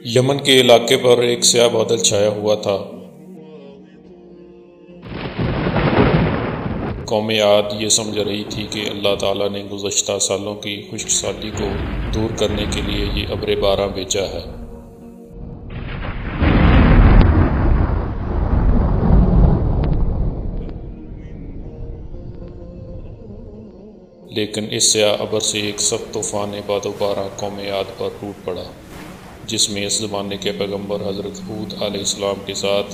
یمن کے علاقے پر ایک سیاہ بادل چھایا ہوا تھا۔ قوم عاد یہ سمجھ رہی تھی کہ اللہ تعالیٰ نے گزشتہ سالوں کی خشک سالی کو دور کرنے کے لیے یہ ابر باران بھیجا ہے۔ لیکن اس سیاہ ابر سے ایک سخت طوفان باد و باران قوم عاد پر ٹوٹ پڑا، جس میں اس زمانے کے پیغمبر حضرت ہود علیہ السلام کے ساتھ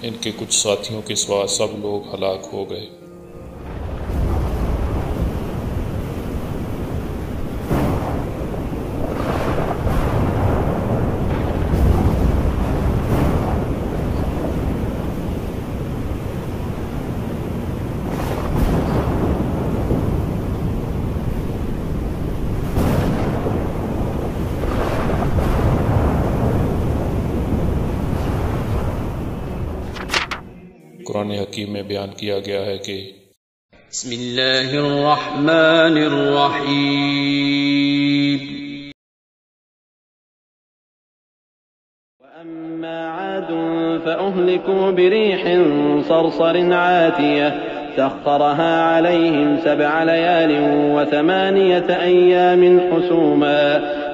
ان کے کچھ ساتھیوں کے سوا سب لوگ ہلاک ہو گئے۔ قرآن حکیم میں بیان کیا گیا ہے کہ بسم اللہ الرحمن الرحیم وَأَمَّا عَادٌ فَأُهْلِكُوا بِرِيحٍ صَرْصَرٍ عَاتِيَةٍ سَخَّرَهَا عَلَيْهِمْ 7 لَيَالٍ و8 أَيَّامٍ حُسُومًا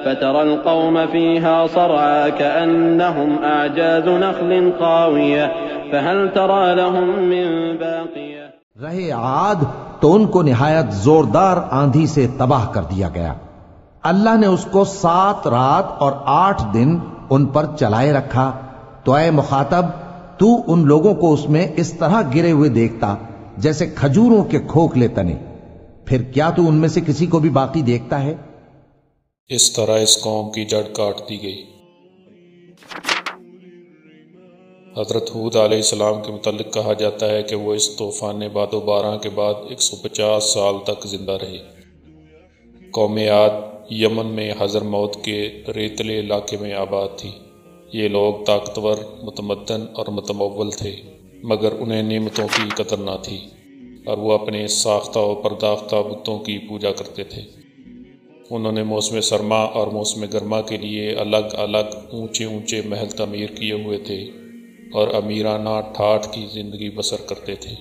فَتَرَى الْقَوْمَ فِيهَا صَرْعَىٰ كَأَنَّهُمْ أَعْجَازُ نَخْلٍ خَاوِيَةٍ فَهَلْ تَرَىٰ لَهُم مِّن بَاقِيَةٍ۔ رہے عاد تو ان کو نہایت زوردار آندھی سے تباہ کر دیا گیا۔ اللہ نے اس کو 7 رات اور 8 دن ان پر چلائے رکھا، تو اے مخاطب تو ان لوگوں کو اس میں اس طرح گرے ہوئے دیکھتا جیسے کھجوروں کے کھوکھلے تنے، پھر کیا تو ان میں سے کسی کو بھی باقی دیکھتا ہے؟ اس طرح اس قوم کی جڑ کاٹ دی گئی۔ حضرت ہود علیہ السلام کے متعلق کہا جاتا ہے کہ وہ اس طوفان باد و باران کے بعد 150 سال تک زندہ رہے۔ قوم عاد یمن میں حضر موت کے ریتلے علاقے میں آباد تھی۔ یہ لوگ طاقتور، متمدن اور متمول تھے، مگر انہیں نعمتوں کی قدر نہ تھی، اور وہ اپنے ساختہ و پرداختہ بتوں کی پوجا کرتے تھے۔ انہوں نے موسم سرما اور موسم گرما کے لیے الگ الگ اونچے اونچے محل تعمیر کیے ہوئے تھے اور امیرانہ ٹھاٹھ کی زندگی بسر کرتے تھے۔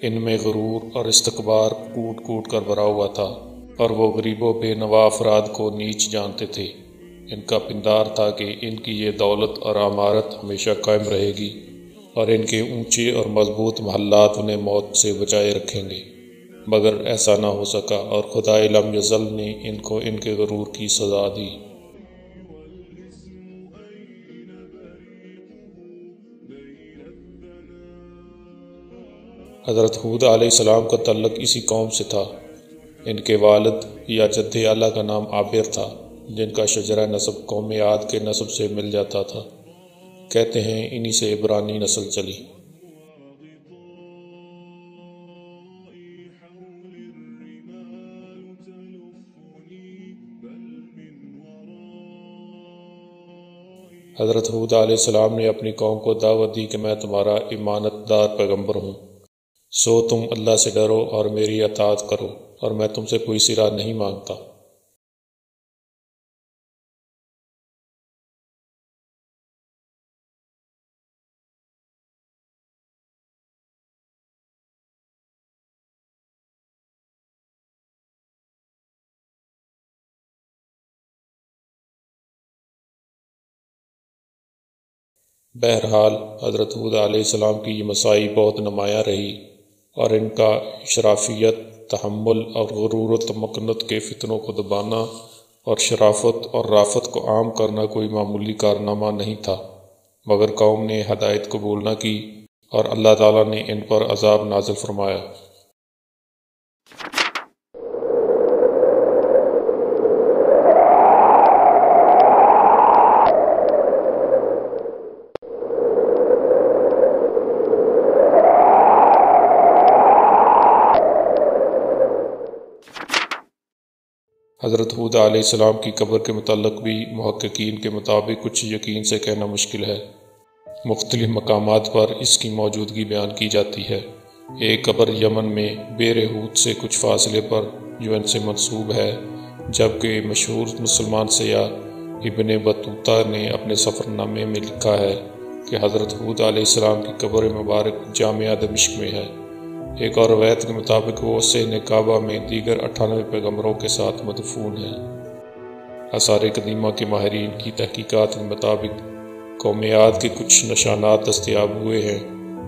ان میں غرور اور استکبار کوٹ کوٹ کر بھرا ہوا تھا، اور وہ غریب و بے نوا افراد کو نیچ جانتے تھے۔ ان کا پندار تھا کہ ان کی یہ دولت اور عمارت ہمیشہ قائم رہے گی، اور ان کے اونچے اور مضبوط محلات انہیں موت سے بچائے رکھیں گے، مگر ایسا نہ ہو سکا، اور خدا لم یزل نے ان کو ان کے غرور کی سزا دی۔ حضرت ہود علیہ السلام کا تعلق اسی قوم سے تھا۔ ان کے والد یا جد اعلیٰ کا نام عابر تھا، جن کا شجرہ نسب قوم عاد کے نسب سے مل جاتا تھا۔ کہتے ہیں انہی سے عبرانی نسل چلی۔ حضرت ہود علیہ السلام نے اپنی قوم کو دعوت دی کہ میں تمہارا امانت دار پیغمبر ہوں، سو تم اللہ سے ڈرو اور میری اطاعت کرو، اور میں تم سے کوئی سرا نہیں مانگتا۔ بہرحال حضرت ہود علیہ السلام کی یہ مساعی بہت نمایاں رہی، اور ان کا اشرافیت، تحمل اور غرور و تمکنت کے فتنوں کو دبانا اور شرافت اور رافت کو عام کرنا کوئی معمولی کارنامہ نہیں تھا، مگر قوم نے ہدایت قبول نہ کی اور اللہ تعالیٰ نے ان پر عذاب نازل فرمایا۔ حضرت ہود علیہ السلام کی قبر کے متعلق بھی محققین کے مطابق کچھ یقین سے کہنا مشکل ہے۔ مختلف مقامات پر اس کی موجودگی بیان کی جاتی ہے۔ ایک قبر یمن میں بیر ہود سے کچھ فاصلے پر یمن سے منسوب ہے، جبکہ مشہور مسلمان سیاح ابن بطوطہ نے اپنے سفر نامے میں لکھا ہے کہ حضرت ہود علیہ السلام کی قبر مبارک جامعہ دمشق میں ہے۔ ایک اور روایت کے مطابق وہ صحن کعبہ میں دیگر 98 پیغمبروں کے ساتھ مدفون ہے۔ آثار قدیمہ کے ماہرین کی تحقیقات کے مطابق قوم عاد کے کچھ نشانات دستیاب ہوئے ہیں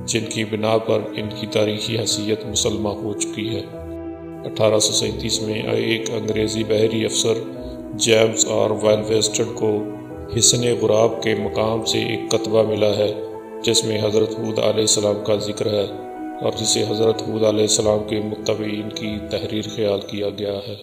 جن کی بنا پر ان کی تاریخی حیثیت مسلمہ ہو چکی ہے۔ 1837 میں ایک انگریزی بحری افسر جیمز آر ویلویسٹن کو حصن غراب کے مقام سے ایک کتبہ ملا ہے جس میں حضرت ہود علیہ السلام کا ذکر ہے، اور جسے حضرت ہود علیہ السلام کے متبعین کی تحریر خیال کیا گیا ہے۔